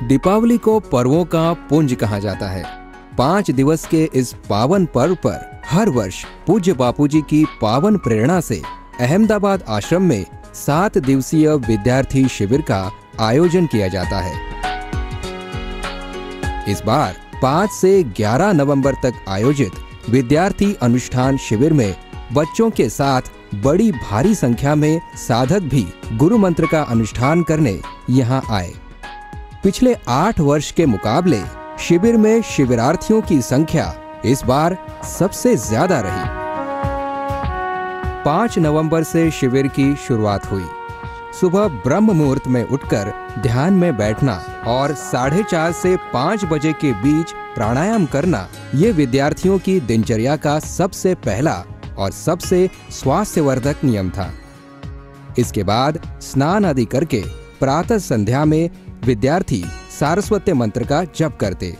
दीपावली को पर्वों का पुंज कहा जाता है। 5 दिवस के इस पावन पर्व पर हर वर्ष पूज्य बापूजी की पावन प्रेरणा से अहमदाबाद आश्रम में 7 दिवसीय विद्यार्थी शिविर का आयोजन किया जाता है। इस बार 5 से 11 नवंबर तक आयोजित विद्यार्थी अनुष्ठान शिविर में बच्चों के साथ बड़ी भारी संख्या में साधक भी गुरु मंत्र का अनुष्ठान करने यहाँ आए। पिछले 8 वर्ष के मुकाबले शिविर में शिविरार्थियों की संख्या इस बार सबसे ज्यादा रही। 5 नवंबर से शिविर की शुरुआत हुई। सुबह ब्रह्म मुहूर्त में उठकर ध्यान में बैठना और 4:30 से 5 बजे के बीच प्राणायाम करना ये विद्यार्थियों की दिनचर्या का सबसे पहला और सबसे स्वास्थ्यवर्धक नियम था। इसके बाद स्नान आदि करके प्रातः संध्या में विद्यार्थी सारस्वत मंत्र का जप करते,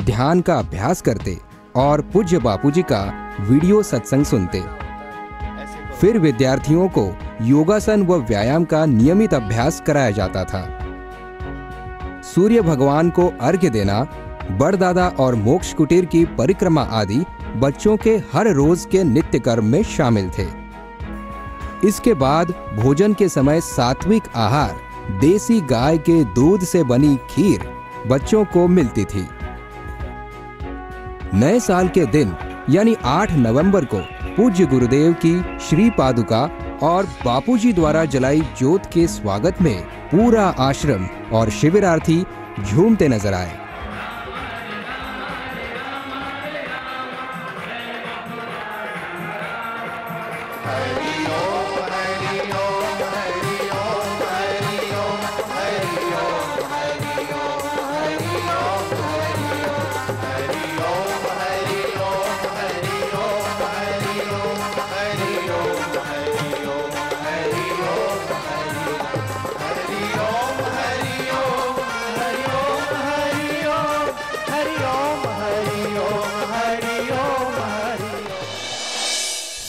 ध्यान का अभ्यास करते और पूज्य बापूजी का वीडियो सत्संग सुनते। फिर विद्यार्थियों को योगासन व व्यायाम का नियमित अभ्यास कराया जाता था। सूर्य भगवान को अर्घ्य देना, बड़दादा और मोक्ष कुटीर की परिक्रमा आदि बच्चों के हर रोज के नित्य कर्म में शामिल थे। इसके बाद भोजन के समय सात्विक आहार, देसी गाय के दूध से बनी खीर बच्चों को मिलती थी। नए साल के दिन यानी 8 नवंबर को पूज्य गुरुदेव की श्री पादुका और बापूजी द्वारा जलाई ज्योत के स्वागत में पूरा आश्रम और शिविरार्थी झूमते नजर आए।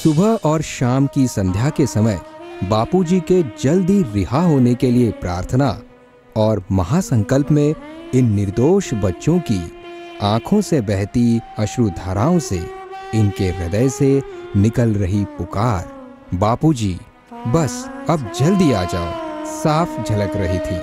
सुबह और शाम की संध्या के समय बापूजी के जल्दी रिहा होने के लिए प्रार्थना और महासंकल्प में इन निर्दोष बच्चों की आंखों से बहती अश्रुधाराओं से इनके हृदय से निकल रही पुकार, बापूजी बस अब जल्दी आ जाओ, साफ झलक रही थी।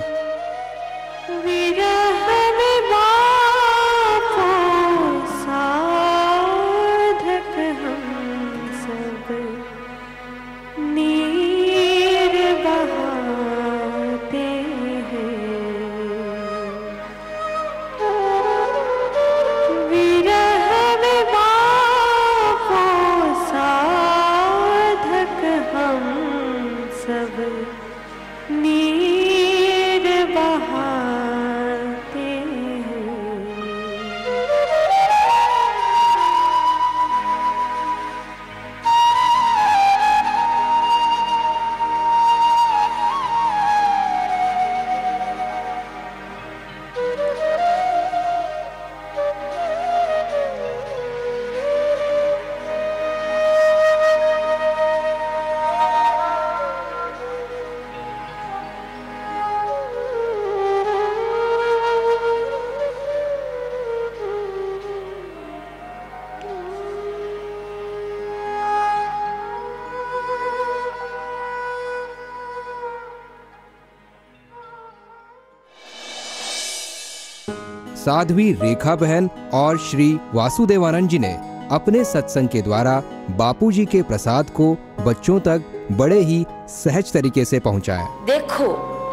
साध्वी रेखा बहन और श्री वासुदेवानंद जी ने अपने सत्संग के द्वारा बापूजी के प्रसाद को बच्चों तक बड़े ही सहज तरीके से पहुंचाया। देखो,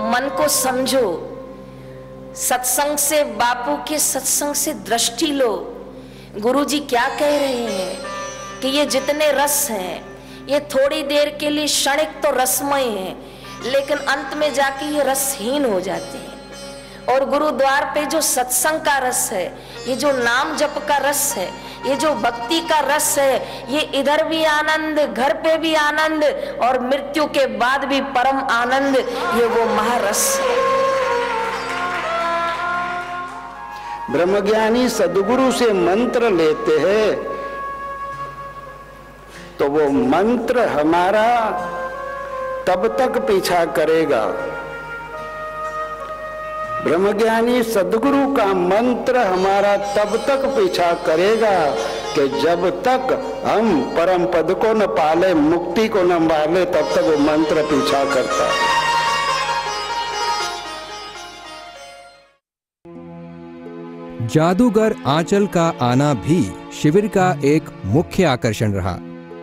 मन को समझो, सत्संग से, बापू के सत्संग से दृष्टि लो। गुरुजी क्या कह रहे हैं कि ये जितने रस हैं ये थोड़ी देर के लिए क्षणिक तो रसमय हैं, लेकिन अंत में जाके ये रसहीन हो जाते हैं। और गुरुद्वार पे जो सत्संग का रस है, ये जो नाम जप का रस है, ये जो भक्ति का रस है, ये इधर भी आनंद, घर पे भी आनंद और मृत्यु के बाद भी परम आनंद, ये वो महारस है। ब्रह्मज्ञानी सद्गुरु से मंत्र लेते हैं तो वो मंत्र हमारा तब तक पीछा करेगा ब्रह्मज्ञानी सद्गुरु का मंत्र हमारा तब तक पीछा करेगा कि जब तक हम परम पद को न पाले, मुक्ति को न पाले, तब तक वो मंत्र पीछा करता है। जादूगर आंचल का आना भी शिविर का एक मुख्य आकर्षण रहा।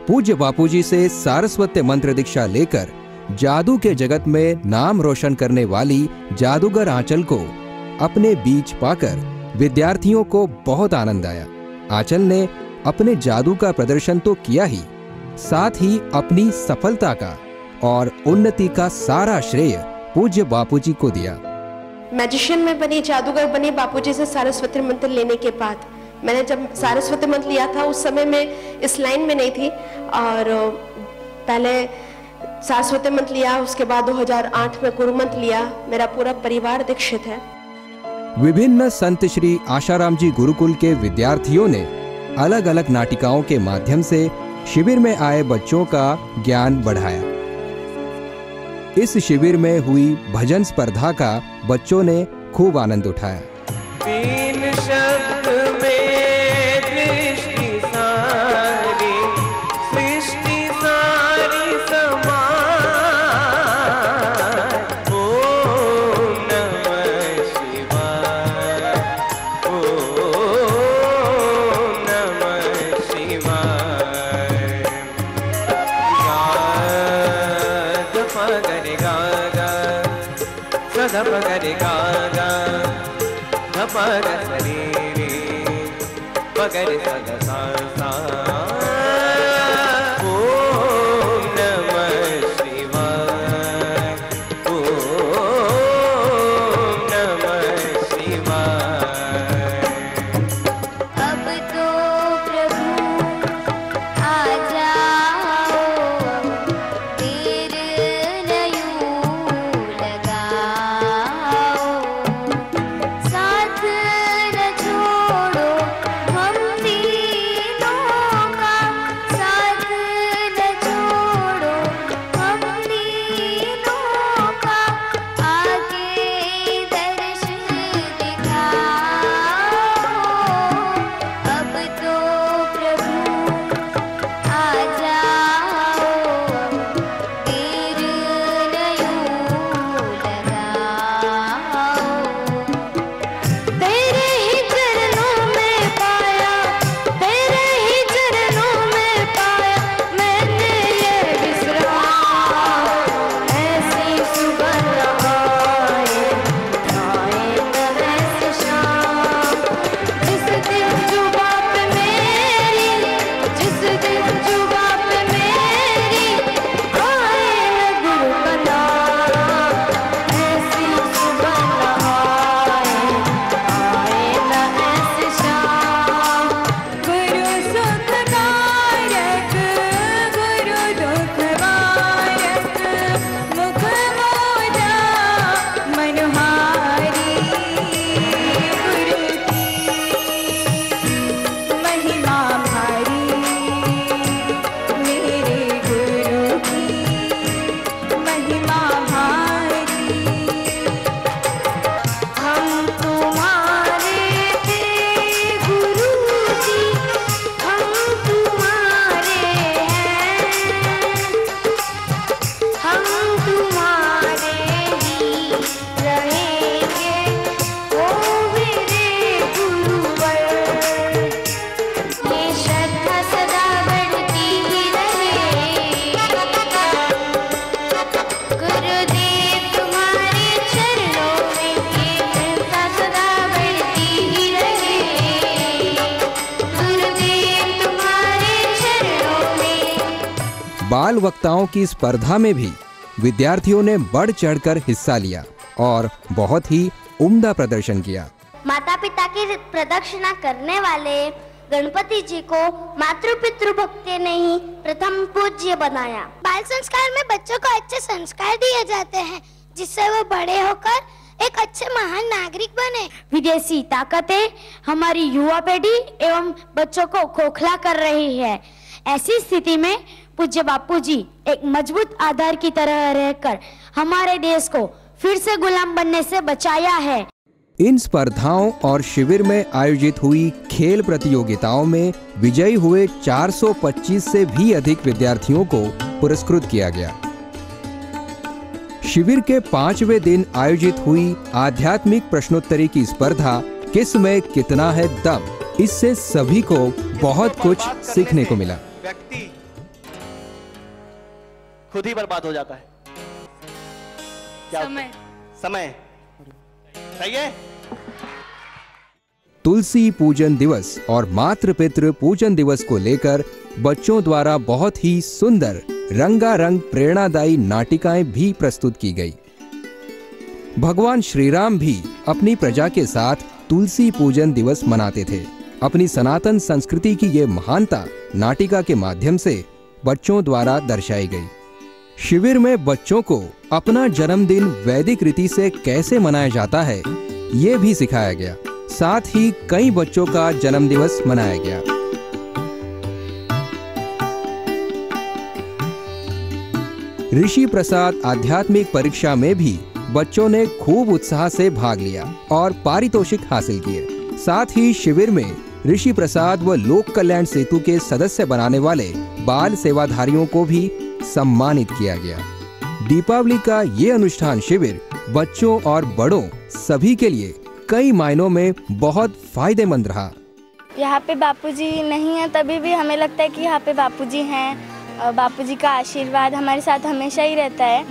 पूज्य बापूजी से सारस्वत मंत्र दीक्षा लेकर जादू के जगत में नाम रोशन करने वाली जादूगर आंचल को अपने बीच पाकर विद्यार्थियों को बहुत आनंद आया। आंचल ने अपने जादू का प्रदर्शन तो किया ही, साथ ही अपनी सफलता का और उन्नति का सारा श्रेय पूज्य बापूजी को दिया। मैजिशियन में बनी, जादूगर बनी बापूजी से सारस्वती मंत्र लेने के बाद। मैंने जब सारस्वती मंत्र लिया था उस समय मैं इस लाइन में नहीं थी, और पहले सारस्वती मंत्र लिया, उसके बाद 2008 में गुरु मंत्र लिया। मेरा पूरा परिवार दीक्षित है। विभिन्न संत श्री आशाराम जी गुरुकुल के विद्यार्थियों ने अलग अलग नाटिकाओं के माध्यम से शिविर में आए बच्चों का ज्ञान बढ़ाया। इस शिविर में हुई भजन स्पर्धा का बच्चों ने खूब आनंद उठाया। तीन शब्द में दृष्टि सारी, सृष्टि सारी समाए। ओम नमः शिवाय, ओम नमः शिवाय। ग ग ग ग ग ग ग पगर शरीरे पगर सद सा सा। ओम नमः शिवाय, ओम नमः शिवाय। अब तो प्रभु आ जाओ, देर नहीं लगाओ, साथ न छोड़ो हम तीनों का, साथ न छोड़ो हम तीनों का, आगे दर्शन दिखाओ। अब तो प्रभु आ जाओ, देर नहीं लगाओ। तेरे ही चरणों में पाया, तेरे ही चरणों में पाया मैंने ये विश्राम। ऐसी सुबह न आए, आए न ऐसी शाम। जिस दिन जुबा पे मेरी, जिस दिन जुबा पे मेरी आए न गुरु का नाम। ऐसी सुबह न आए, आए न ऐसी शाम। गुरु सुखदायक, गुरु दुखवायक, मुख मोजा मनहारी। गुरु की महिमा भारी, मेरे गुरु की महिमा भारी। हम तुम्हारे थे गुरुजी, हम तुम्हारे हैं, हम तुम्हारे ही रहेंगे, ओ मेरे गुरुवर। ये श्रद्धा सदा बढ़ती ही रहे, गुरुदेव तुम्हारे चरणों में ये श्रद्धा सदा बढ़ती ही रहे, गुरुदेव तुम्हारे चरणों में। बाल वक्ताओं की स्पर्धा में भी विद्यार्थियों ने बढ़ चढ़कर हिस्सा लिया और बहुत ही उम्दा प्रदर्शन किया। माता पिता की प्रदक्षिणा करने वाले गणपति जी को मातृ पितृ भक्ति ने ही प्रथम पूज्य बनाया। बाल संस्कार में बच्चों को अच्छे संस्कार दिए जाते हैं, जिससे वो बड़े होकर एक अच्छे महान नागरिक बने। विदेशी ताकतें हमारी युवा पीढ़ी एवं बच्चों को खोखला कर रही है। ऐसी स्थिति में पूज्य बापूजी एक मजबूत आधार की तरह रहकर हमारे देश को फिर से गुलाम बनने से बचाया है। इन स्पर्धाओं और शिविर में आयोजित हुई खेल प्रतियोगिताओं में विजयी हुए 425 से भी अधिक विद्यार्थियों को पुरस्कृत किया गया। शिविर के 5वें दिन आयोजित हुई आध्यात्मिक प्रश्नोत्तरी की स्पर्धा किस में कितना है दम, इससे सभी को बहुत कुछ सीखने को मिला। व्यक्ति खुद ही बर्बाद हो जाता है। क्या समय सही है। तुलसी पूजन दिवस और मातृ पितृ पूजन दिवस को लेकर बच्चों द्वारा बहुत ही सुंदर रंगारंग प्रेरणादायी नाटिकाएं भी प्रस्तुत की गई। भगवान श्री राम भी अपनी प्रजा के साथ तुलसी पूजन दिवस मनाते थे। अपनी सनातन संस्कृति की ये महानता नाटिका के माध्यम से बच्चों द्वारा दर्शाई गई। शिविर में बच्चों को अपना जन्मदिन वैदिक रीति से कैसे मनाया जाता है ये भी सिखाया गया। साथ ही कई बच्चों का जन्मदिवस मनाया गया। ऋषि प्रसाद आध्यात्मिक परीक्षा में भी बच्चों ने खूब उत्साह से भाग लिया और पारितोषिक हासिल किए। साथ ही शिविर में ऋषि प्रसाद व लोक कल्याण सेतु के सदस्य बनाने वाले बाल सेवाधारियों को भी सम्मानित किया गया। दीपावली का ये अनुष्ठान शिविर बच्चों और बड़ों सभी के लिए कई मायनों में बहुत फायदेमंद रहा। यहाँ पे बापूजी नहीं है तभी भी हमें लगता है कि यहाँ पे बापूजी हैं। बापूजी का आशीर्वाद हमारे साथ हमेशा ही रहता है,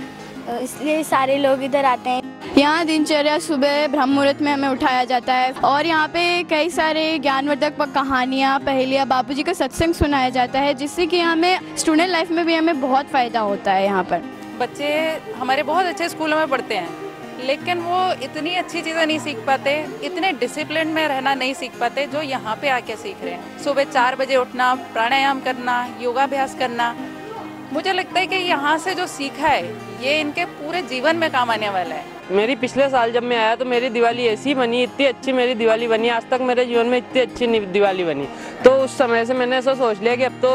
इसलिए सारे लोग इधर आते हैं। यहाँ दिनचर्या सुबह ब्रह्म मुहूर्त में हमें उठाया जाता है और यहाँ पे कई सारे ज्ञानवर्धक कहानियाँ, पहेलियाँ, बापूजी का सत्संग सुनाया जाता है, जिससे कि हमें स्टूडेंट लाइफ में भी हमें बहुत फ़ायदा होता है। यहाँ पर बच्चे हमारे बहुत अच्छे स्कूलों में पढ़ते हैं, लेकिन वो इतनी अच्छी चीज़ें नहीं सीख पाते, इतने डिसिप्लिन में रहना नहीं सीख पाते जो यहाँ पे आके सीख रहे हैं। सुबह 4 बजे उठना, प्राणायाम करना, योगाभ्यास करना, मुझे लगता है कि यहाँ से जो सीखा है ये इनके पूरे जीवन में काम आने वाला है। मेरी पिछले साल जब मैं आया तो मेरी दिवाली ऐसी बनी, इतनी अच्छी मेरी दिवाली बनी, आज तक मेरे जीवन में इतनी अच्छी दिवाली बनी। तो उस समय से मैंने ऐसा सोच लिया कि अब तो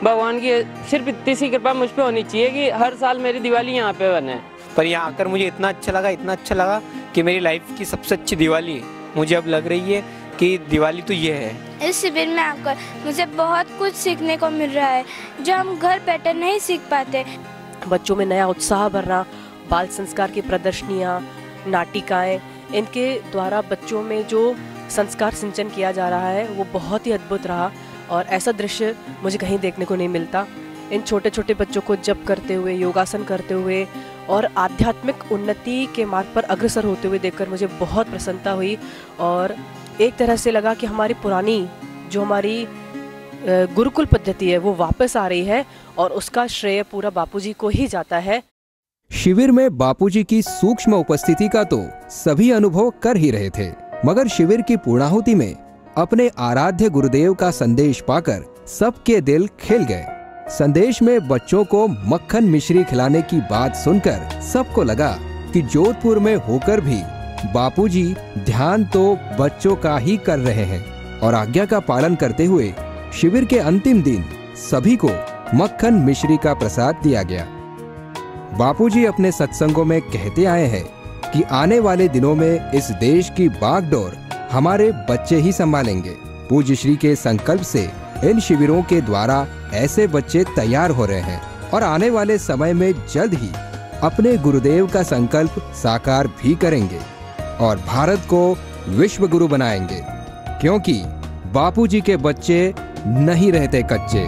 भगवान की सिर्फ इतनी सी कृपा मुझ पे होनी चाहिए कि हर साल मेरी दिवाली यहाँ पे बने। पर यहाँ आकर मुझे इतना अच्छा लगा कि मेरी लाइफ की सबसे अच्छी दिवाली मुझे अब लग रही है कि दिवाली तो ये है। इस शिविर में आकर मुझे बहुत कुछ सीखने को मिल रहा है जो हम घर बैठे नहीं सीख पाते। बच्चों में नया उत्साह भरना, बाल संस्कार की प्रदर्शनियाँ, नाटिकाएं, इनके द्वारा बच्चों में जो संस्कार सिंचन किया जा रहा है वो बहुत ही अद्भुत रहा और ऐसा दृश्य मुझे कहीं देखने को नहीं मिलता। इन छोटे छोटे बच्चों को जप करते हुए, योगासन करते हुए और आध्यात्मिक उन्नति के मार्ग पर अग्रसर होते हुए देखकर मुझे बहुत प्रसन्नता हुई और एक तरह से लगा कि हमारी पुरानी जो हमारी गुरुकुल पद्धति है वो वापस आ रही है और उसका श्रेय पूरा बापूजी को ही जाता है। शिविर में बापूजी की सूक्ष्म उपस्थिति का तो सभी अनुभव कर ही रहे थे, मगर शिविर की पूर्णाहुति में अपने आराध्य गुरुदेव का संदेश पाकर सबके दिल खिल गए। संदेश में बच्चों को मक्खन मिश्री खिलाने की बात सुनकर सबको लगा कि जोधपुर में होकर भी बापूजी ध्यान तो बच्चों का ही कर रहे हैं और आज्ञा का पालन करते हुए शिविर के अंतिम दिन सभी को मक्खन मिश्री का प्रसाद दिया गया। बापूजी अपने सत्संगों में कहते आए हैं कि आने वाले दिनों में इस देश की बागडोर हमारे बच्चे ही संभालेंगे। पूज्य श्री के संकल्प से इन शिविरों के द्वारा ऐसे बच्चे तैयार हो रहे हैं और आने वाले समय में जल्द ही अपने गुरुदेव का संकल्प साकार भी करेंगे और भारत को विश्व गुरु बनाएंगे, क्योंकि बापूजी के बच्चे नहीं रहते कच्चे।